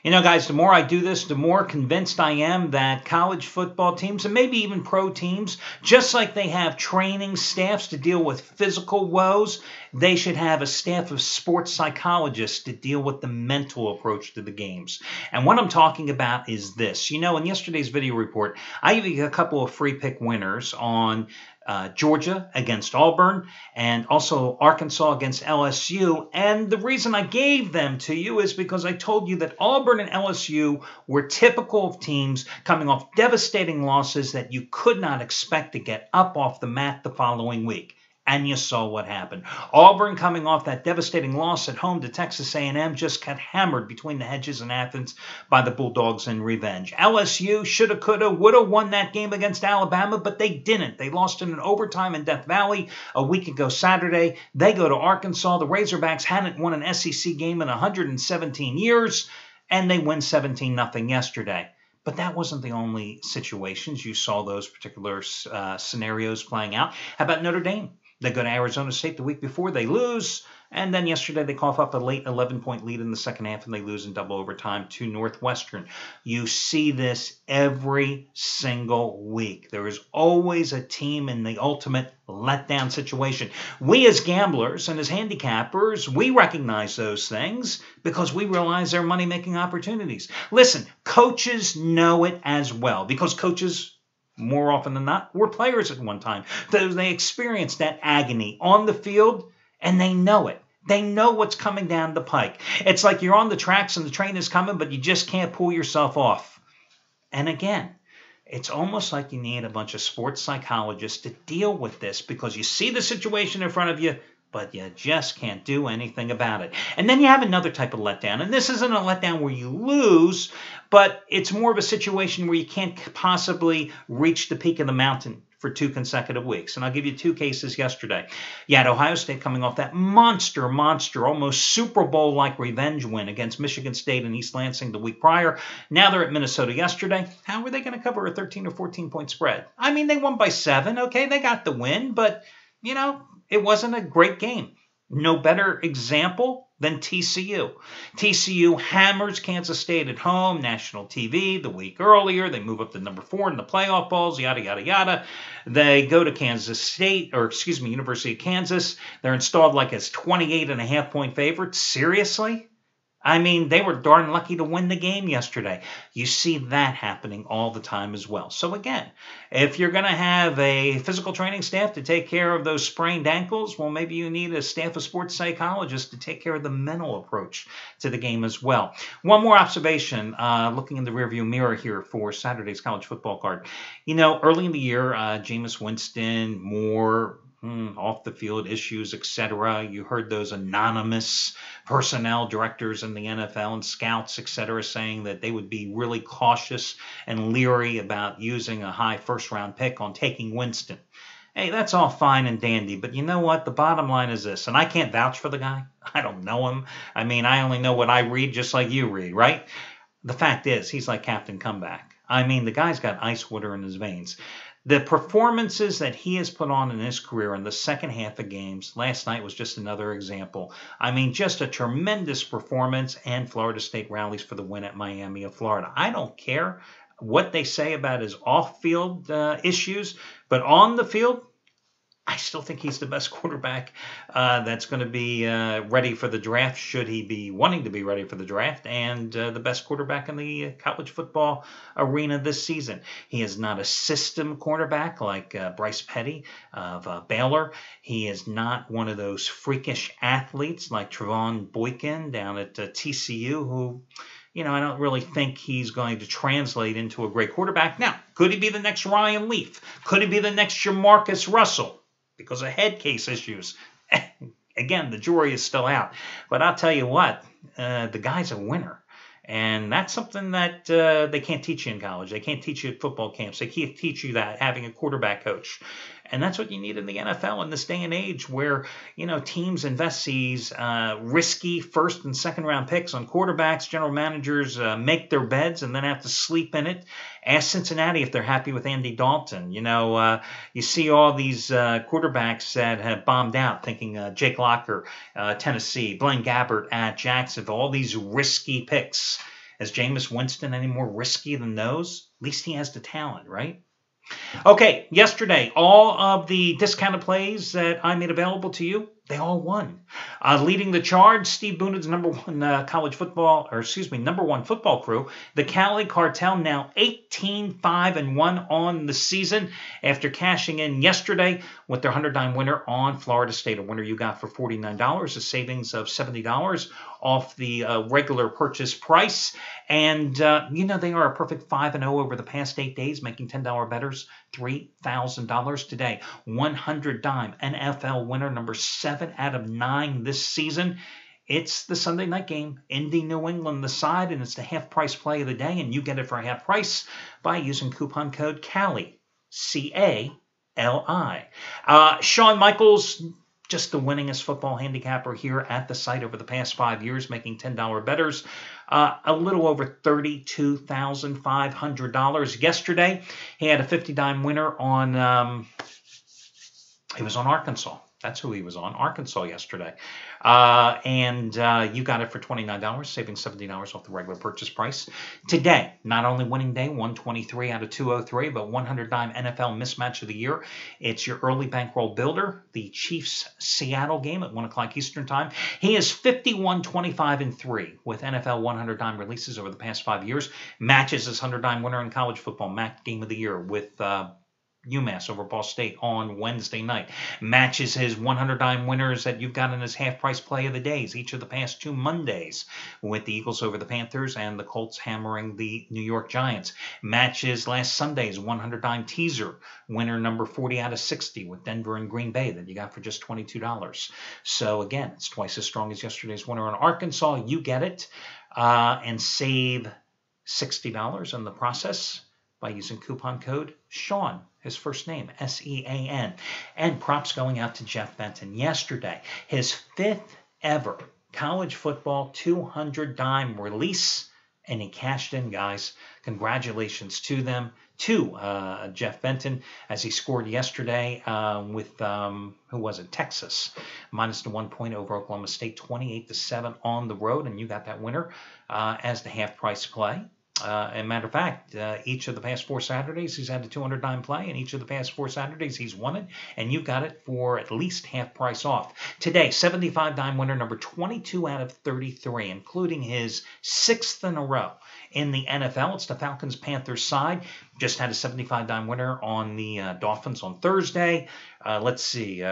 You know, guys, the more I do this, the more convinced I am that college football teams and maybe even pro teams, just like they have training staffs to deal with physical woes, they should have a staff of sports psychologists to deal with the mental approach to the games. And what I'm talking about is this. You know, in yesterday's video report, I gave you a couple of free pick winners on Georgia against Auburn, and also Arkansas against LSU. And the reason I gave them to you is because I told you that Auburn and LSU were typical of teams coming off devastating losses that you could not expect to get up off the mat the following week. And you saw what happened. Auburn, coming off that devastating loss at home to Texas A&M, just got hammered between the hedges in Athens by the Bulldogs in revenge. LSU shoulda, coulda, woulda won that game against Alabama, but they didn't. They lost in an overtime in Death Valley a week ago Saturday. They go to Arkansas. The Razorbacks hadn't won an SEC game in 117 years, and they win 17-0 yesterday. But that wasn't the only situations. You saw those particular scenarios playing out. How about Notre Dame? They go to Arizona State the week before, they lose, and then yesterday they cough up a late 11-point lead in the second half, and they lose in double overtime to Northwestern. You see this every single week. There is always a team in the ultimate letdown situation. We as gamblers and as handicappers, we recognize those things because we realize they're money-making opportunities. Listen, coaches know it as well because coaches, more often than not, were players at one time. They experienced that agony on the field, and they know it. They know what's coming down the pike. It's like you're on the tracks and the train is coming, but you just can't pull yourself off. And again, it's almost like you need a bunch of sports psychologists to deal with this because you see the situation in front of you, but you just can't do anything about it. And then you have another type of letdown. And this isn't a letdown where you lose, but it's more of a situation where you can't possibly reach the peak of the mountain for 2 consecutive weeks. And I'll give you 2 cases yesterday. You had Ohio State coming off that monster, almost Super Bowl-like revenge win against Michigan State and East Lansing the week prior. Now they're at Minnesota yesterday. How were they going to cover a 13 or 14-point spread? I mean, they won by 7. Okay, they got the win, but, you know, it wasn't a great game. No better example than TCU. TCU hammers Kansas State at home, national TV the week earlier. They move up to number 4 in the playoff polls, yada, yada, yada. They go to University of Kansas. They're installed like as 28.5-point favorites. Seriously? I mean, they were darn lucky to win the game yesterday. You see that happening all the time as well. So again, if you're going to have a physical training staff to take care of those sprained ankles, well, maybe you need a staff of sports psychologists to take care of the mental approach to the game as well. One more observation, looking in the rearview mirror here for Saturday's college football card. You know, early in the year, Jameis, Winston, more off-the-field issues, etc. You heard those anonymous personnel directors in the NFL and scouts, etc., saying that they would be really cautious and leery about using a high first-round pick on taking Winston. Hey, that's all fine and dandy, but you know what? The bottom line is this, and I can't vouch for the guy. I don't know him. I mean, I only know what I read just like you read, right? The fact is, he's like Captain Comeback. I mean, the guy's got ice water in his veins. The performances that he has put on in his career in the second half of games, last night was just another example. I mean, just a tremendous performance, and Florida State rallies for the win at Miami of Florida. I don't care what they say about his off-field issues, but on the field, I still think he's the best quarterback that's going to be ready for the draft, should he be wanting to be ready for the draft, and the best quarterback in the college football arena this season. He is not a system quarterback like Bryce Petty of Baylor. He is not one of those freakish athletes like Trevon Boykin down at TCU who, you know, I don't really think he's going to translate into a great quarterback. Now, could he be the next Ryan Leaf? Could he be the next Jamarcus Russell? Because of head case issues. Again, the jury is still out. But I'll tell you what, the guy's a winner. And that's something that they can't teach you in college. They can't teach you at football camps. They can't teach you that, having a quarterback coach. And that's what you need in the NFL in this day and age where, you know, teams invest these risky first and second round picks on quarterbacks. General managers make their beds and then have to sleep in it. Ask Cincinnati if they're happy with Andy Dalton. You know, you see all these quarterbacks that have bombed out, thinking Jake Locker, Tennessee, Blaine Gabbert at Jacksonville, all these risky picks. Is Jameis Winston any more risky than those? At least he has the talent, right? Okay, yesterday, all of the discounted plays that I made available to you, they all won. Leading the charge, Steve Boonen's number one football crew, the Cali Cartel, now 18-5-1 on the season after cashing in yesterday with their 100-dime winner on Florida State, a winner you got for $49, a savings of $70 off the regular purchase price. And, they are a perfect 5-0 over the past 8 days, making $10 bettors $3,000 today. 100-dime NFL winner, number 7 out of 9 this season. It's the Sunday night game, Indy, New England, the side, and it's the half-price play of the day, and you get it for half price by using coupon code CALI, C-A-L-I. Shawn Michaels, just the winningest football handicapper here at the site over the past 5 years, making $10 bettors a little over $32,500. Yesterday, he had a 50-dime winner on, he was on Arkansas. That's who he was on, Arkansas yesterday. And you got it for $29, saving $70 off the regular purchase price. Today, not only winning day, 123 out of 203, but 100-dime NFL mismatch of the year. It's your early bankroll builder, the Chiefs-Seattle game at 1 o'clock Eastern time. He is 51-25-3 with NFL 100-dime releases over the past 5 years. Matches his 100-dime winner in college football, MAC game of the year with UMass over Ball State on Wednesday night. Matches his 100-dime winners that you've got in his half-price play of the days each of the past 2 Mondays, with the Eagles over the Panthers and the Colts hammering the New York Giants. Matches last Sunday's 100-dime teaser winner number 40 out of 60 with Denver and Green Bay that you got for just $22. So again, it's twice as strong as yesterday's winner in Arkansas. You get it and save $60 in the process by using coupon code Sean, his first name, S-E-A-N. And props going out to Jeff Benton. Yesterday, his 5th ever college football 200-dime release, and he cashed in, guys. Congratulations to them, to Jeff Benton, as he scored yesterday with, Texas, minus the 1 point over Oklahoma State, 28-7 on the road, and you got that winner as the half-price play. As a matter of fact, each of the past 4 Saturdays, he's had a 200-dime play, and each of the past 4 Saturdays, he's won it, and you got it for at least half price off. Today, 75-dime winner, number 22 out of 33, including his 6th in a row in the NFL. It's the Falcons-Panthers side. Just had a 75-dime winner on the Dolphins on Thursday. Let's see.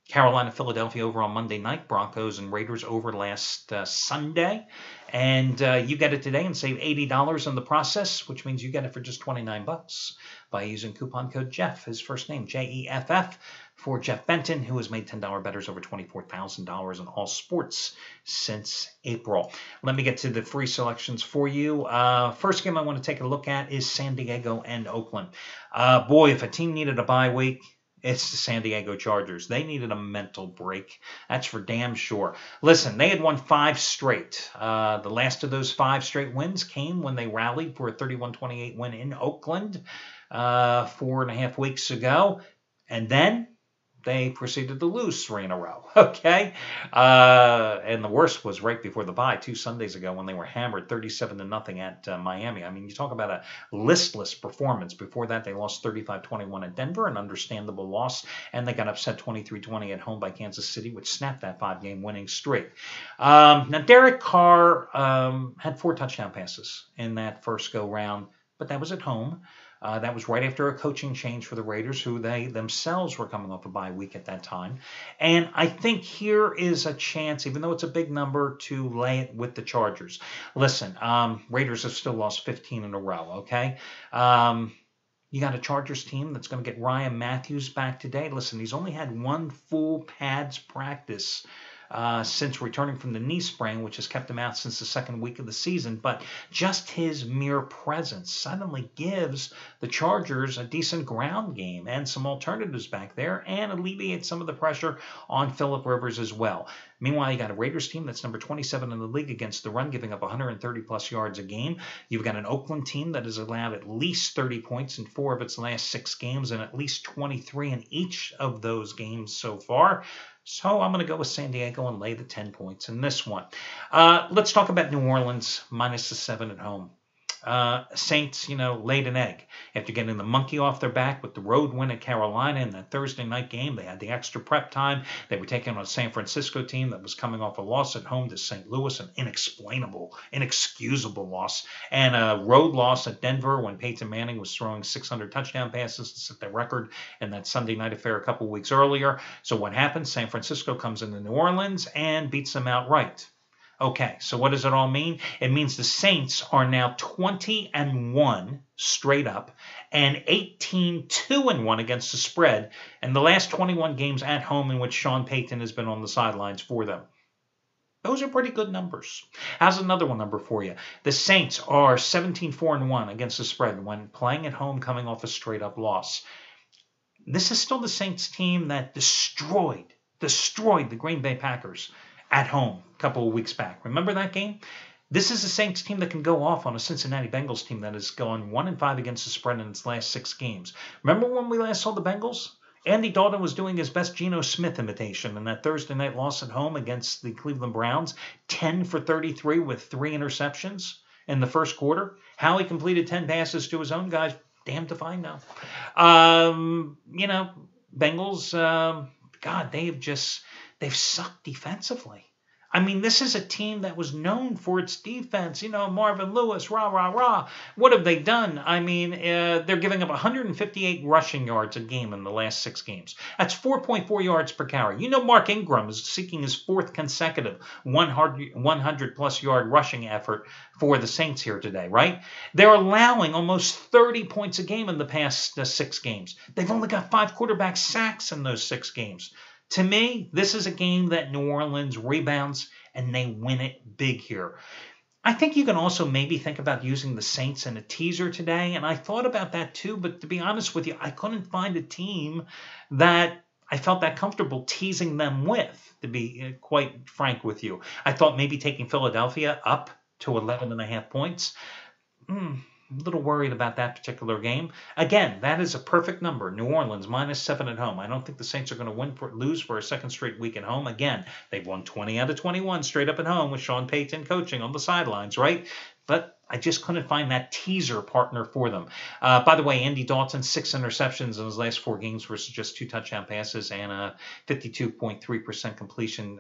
Carolina, Philadelphia over on Monday night. Broncos and Raiders over last Sunday. And you get it today and save $80 in the process, which means you get it for just $29 by using coupon code Jeff, his first name, J-E-F-F, for Jeff Benton, who has made $10 bettors over $24,000 in all sports since April. Let me get to the free selections for you. First game I want to take a look at is San Diego and Oakland. Boy, if a team needed a bye week, it's the San Diego Chargers. They needed a mental break. That's for damn sure. Listen, they had won 5 straight. The last of those 5 straight wins came when they rallied for a 31-28 win in Oakland 4.5 weeks ago. And then they proceeded to lose 3 in a row, okay? And the worst was right before the bye, 2 Sundays ago, when they were hammered 37-0 at Miami. I mean, you talk about a listless performance. Before that, they lost 35-21 at Denver, an understandable loss, and they got upset 23-20 at home by Kansas City, which snapped that 5-game winning streak. Now, Derek Carr had 4 touchdown passes in that first go-round, but that was at home. That was right after a coaching change for the Raiders, who they themselves were coming off a bye week at that time. And I think here is a chance, even though it's a big number, to lay it with the Chargers. Listen, Raiders have still lost 15 in a row, okay? You got a Chargers team that's going to get Ryan Matthews back today. Listen, he's only had 1 full pads practice since returning from the knee sprain, which has kept him out since the 2nd week of the season. But just his mere presence suddenly gives the Chargers a decent ground game and some alternatives back there, and alleviates some of the pressure on Phillip Rivers as well. Meanwhile, you got a Raiders team that's number 27 in the league against the run, giving up 130-plus yards a game. You've got an Oakland team that has allowed at least 30 points in 4 of its last 6 games, and at least 23 in each of those games so far. So I'm going to go with San Diego and lay the 10 points in this one. Let's talk about New Orleans minus the 7 at home. Saints, laid an egg after getting the monkey off their back with the road win at Carolina in that Thursday night game. They had the extra prep time. They were taking on a San Francisco team that was coming off a loss at home to St. Louis, an inexcusable loss, and a road loss at Denver when Peyton Manning was throwing 600 touchdown passes to set the record in that Sunday night affair a couple weeks earlier. So what happens? San Francisco comes into New Orleans and beats them outright. Okay, so what does it all mean? It means the Saints are now 20-1 straight up and 18-2-1 against the spread in the last 21 games at home in which Sean Payton has been on the sidelines for them. Those are pretty good numbers. How's another one number for you? The Saints are 17-4-1 against the spread when playing at home coming off a straight up loss. This is still the Saints team that destroyed the Green Bay Packers at home a couple of weeks back. Remember that game? This is the Saints team that can go off on a Cincinnati Bengals team that has gone 1-5 against the spread in its last 6 games. Remember when we last saw the Bengals? Andy Dalton was doing his best Geno Smith imitation in that Thursday night loss at home against the Cleveland Browns, 10 for 33 with 3 interceptions in the first quarter. How he completed 10 passes to his own guys, damned if I know. Bengals, God, they've sucked defensively. I mean, this is a team that was known for its defense. Marvin Lewis, rah, rah, rah. What have they done? I mean, they're giving up 158 rushing yards a game in the last 6 games. That's 4.4 yards per carry. Mark Ingram is seeking his 4th consecutive 100-plus yard rushing effort for the Saints here today, right? They're allowing almost 30 points a game in the past 6 games. They've only got 5 quarterback sacks in those 6 games. To me, this is a game that New Orleans rebounds and they win it big here. I think you can also maybe think about using the Saints in a teaser today, and I thought about that too, but to be honest with you, I couldn't find a team that I felt that comfortable teasing them with, to be quite frank with you. I thought maybe taking Philadelphia up to 11.5 points. A little worried about that particular game. Again, that is a perfect number. New Orleans minus 7 at home. I don't think the Saints are going to lose for a second straight week at home. Again, they've won 20 out of 21 straight up at home with Sean Payton coaching on the sidelines, right? But I just couldn't find that teaser partner for them. By the way, Andy Dalton, 6 interceptions in his last 4 games versus just 2 touchdown passes and a 52.3% completion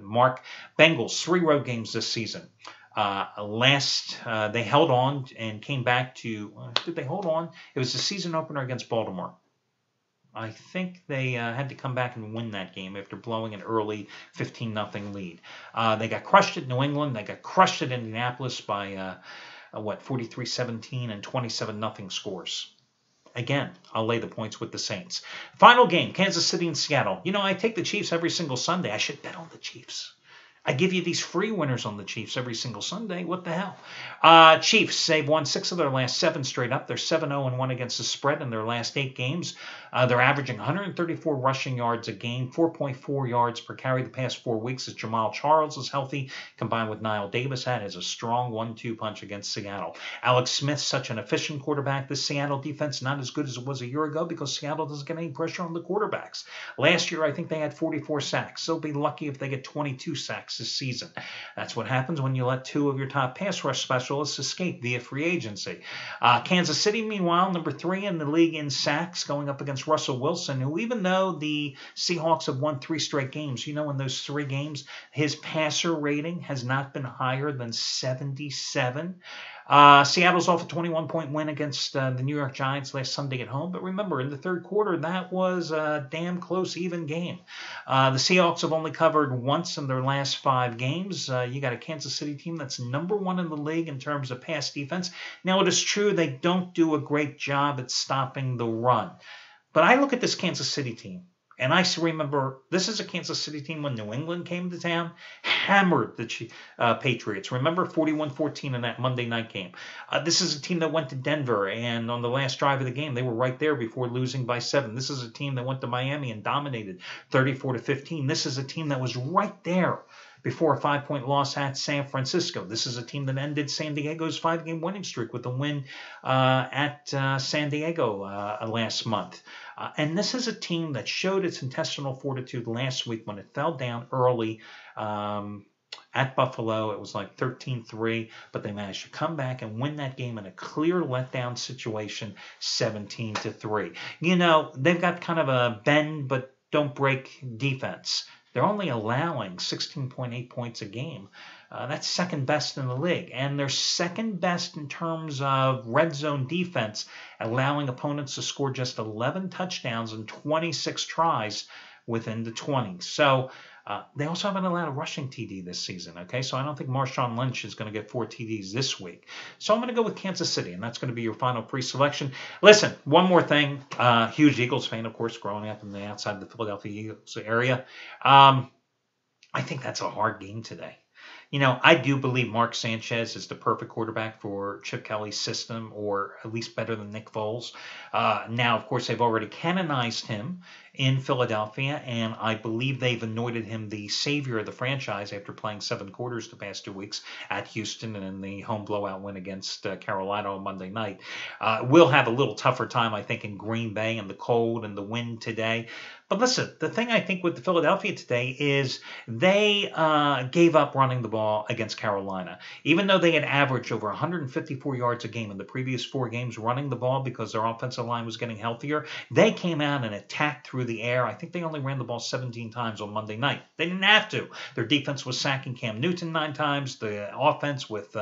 mark. Bengals, 3 road games this season. They held on and came back to, did they hold on? It was the season opener against Baltimore. I think they had to come back and win that game after blowing an early 15-0 lead. They got crushed at New England. They got crushed at Indianapolis by, 43-17 and 27-0 scores. Again, I'll lay the points with the Saints. Final game, Kansas City and Seattle. I take the Chiefs every single Sunday. I should bet on the Chiefs. I give you these free winners on the Chiefs every single Sunday. What the hell? Chiefs, they've won 6 of their last 7 straight up. They're 7-0-1 against the spread in their last 8 games. They're averaging 134 rushing yards a game, 4.4 yards per carry the past 4 weeks as Jamal Charles is healthy, combined with Niall Davis has a strong 1-2 punch against Seattle. Alex Smith, such an efficient quarterback. This Seattle defense not as good as it was a year ago because Seattle doesn't get any pressure on the quarterbacks. Last year, I think they had 44 sacks. They'll be lucky if they get 22 sacks this season. That's what happens when you let 2 of your top pass rush specialists escape via free agency. Kansas City, meanwhile, number 3 in the league in sacks, going up against Russell Wilson, who even though the Seahawks have won 3 straight games, in those 3 games, his passer rating has not been higher than 77. Seattle's off a 21-point win against the New York Giants last Sunday at home. But remember, in the third quarter, that was a damn close, even game. The Seahawks have only covered once in their last 5 games. You got a Kansas City team that's number 1 in the league in terms of pass defense. Now, it is true they don't do a great job at stopping the run. But I look at this Kansas City team, and I remember this is a Kansas City team when New England came to town, hammered the Patriots. Remember 41-14 in that Monday night game. This is a team that went to Denver, and on the last drive of the game, they were right there before losing by 7. This is a team that went to Miami and dominated 34-15. This is a team that was right there before a 5-point loss at San Francisco. This is a team that ended San Diego's 5-game winning streak with a win at San Diego last month. And this is a team that showed its intestinal fortitude last week when it fell down early at Buffalo. It was like 13-3, but they managed to come back and win that game in a clear letdown situation, 17-3. You know, they've got kind of a bend but don't break defense. They're only allowing 16.8 points a game. That's second best in the league. And they're second best in terms of red zone defense, allowing opponents to score just 11 touchdowns and 26 tries within the 20s. So they also haven't allowed a rushing TD this season, okay? So I don't think Marshawn Lynch is going to get 4 TDs this week. So I'm going to go with Kansas City, and that's going to be your final pre-selection. Listen, one more thing. Huge Eagles fan, of course, growing up in the outside of the Philadelphia Eagles area. I think that's a hard game today. You know, I do believe Mark Sanchez is the perfect quarterback for Chip Kelly's system, or at least better than Nick Foles. Now, of course, they've already canonized him in Philadelphia, and I believe they've anointed him the savior of the franchise after playing 7 quarters the past 2 weeks at Houston and in the home blowout win against Carolina on Monday night. We'll have a little tougher time, I think, in Green Bay and the cold and the wind today. But listen, the thing I think with Philadelphia today is they gave up running the ball against Carolina. Even though they had averaged over 154 yards a game in the previous 4 games running the ball because their offensive line was getting healthier, they came out and attacked through the air. I think they only ran the ball 17 times on Monday night. They didn't have to. Their defense was sacking Cam Newton 9 times. The offense with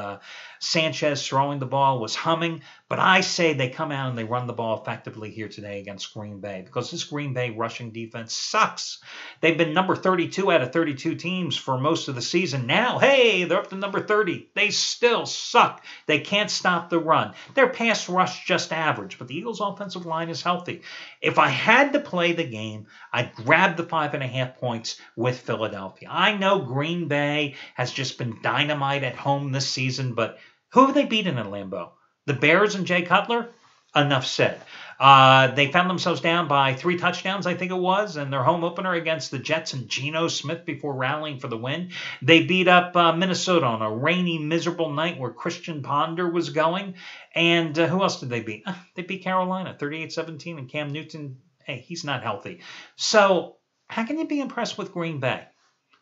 Sanchez throwing the ball was humming. But I say they come out and they run the ball effectively here today against Green Bay, because this Green Bay rushing defense sucks. They've been number 32 out of 32 teams for most of the season. Now, hey, they're up to number 30. They still suck. They can't stop the run. Their pass rush just average, but the Eagles' offensive line is healthy. If I had to play the game, I'd grab the 5.5 points with Philadelphia. I know Green Bay has just been dynamite at home this season, but who have they beaten in Lambeau? The Bears and Jay Cutler? Enough said. They found themselves down by 3 touchdowns, I think it was, in their home opener against the Jets and Geno Smith before rallying for the win. They beat up Minnesota on a rainy, miserable night where Christian Ponder was going. And who else did they beat? They beat Carolina, 38-17, and Cam Newton, hey, he's not healthy. So how can you be impressed with Green Bay?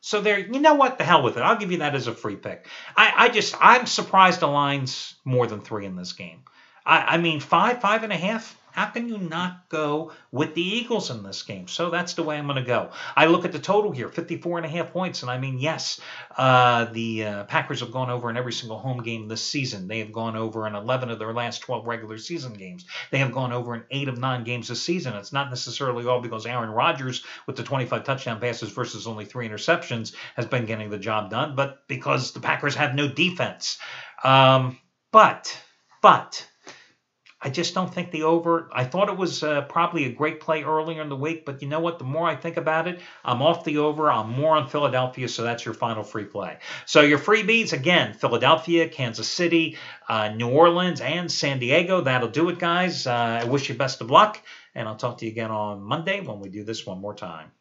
So there, you know what? The hell with it. I'll give you that as a free pick. I'm surprised the line's more than 3 in this game. I mean, 5.5. How can you not go with the Eagles in this game? So that's the way I'm going to go. I look at the total here, 54.5 points. And I mean, yes, the Packers have gone over in every single home game this season. They have gone over in 11 of their last 12 regular season games. They have gone over in 8 of 9 games this season. It's not necessarily all because Aaron Rodgers, with the 25 touchdown passes versus only 3 interceptions, has been getting the job done, but because the Packers have no defense. But I just don't think the over. I thought it was probably a great play earlier in the week, but you know what? The more I think about it, I'm off the over. I'm more on Philadelphia, so that's your final free play. So your freebies, again, Philadelphia, Kansas City, New Orleans, and San Diego. That'll do it, guys. I wish you best of luck, and I'll talk to you again on Monday when we do this one more time.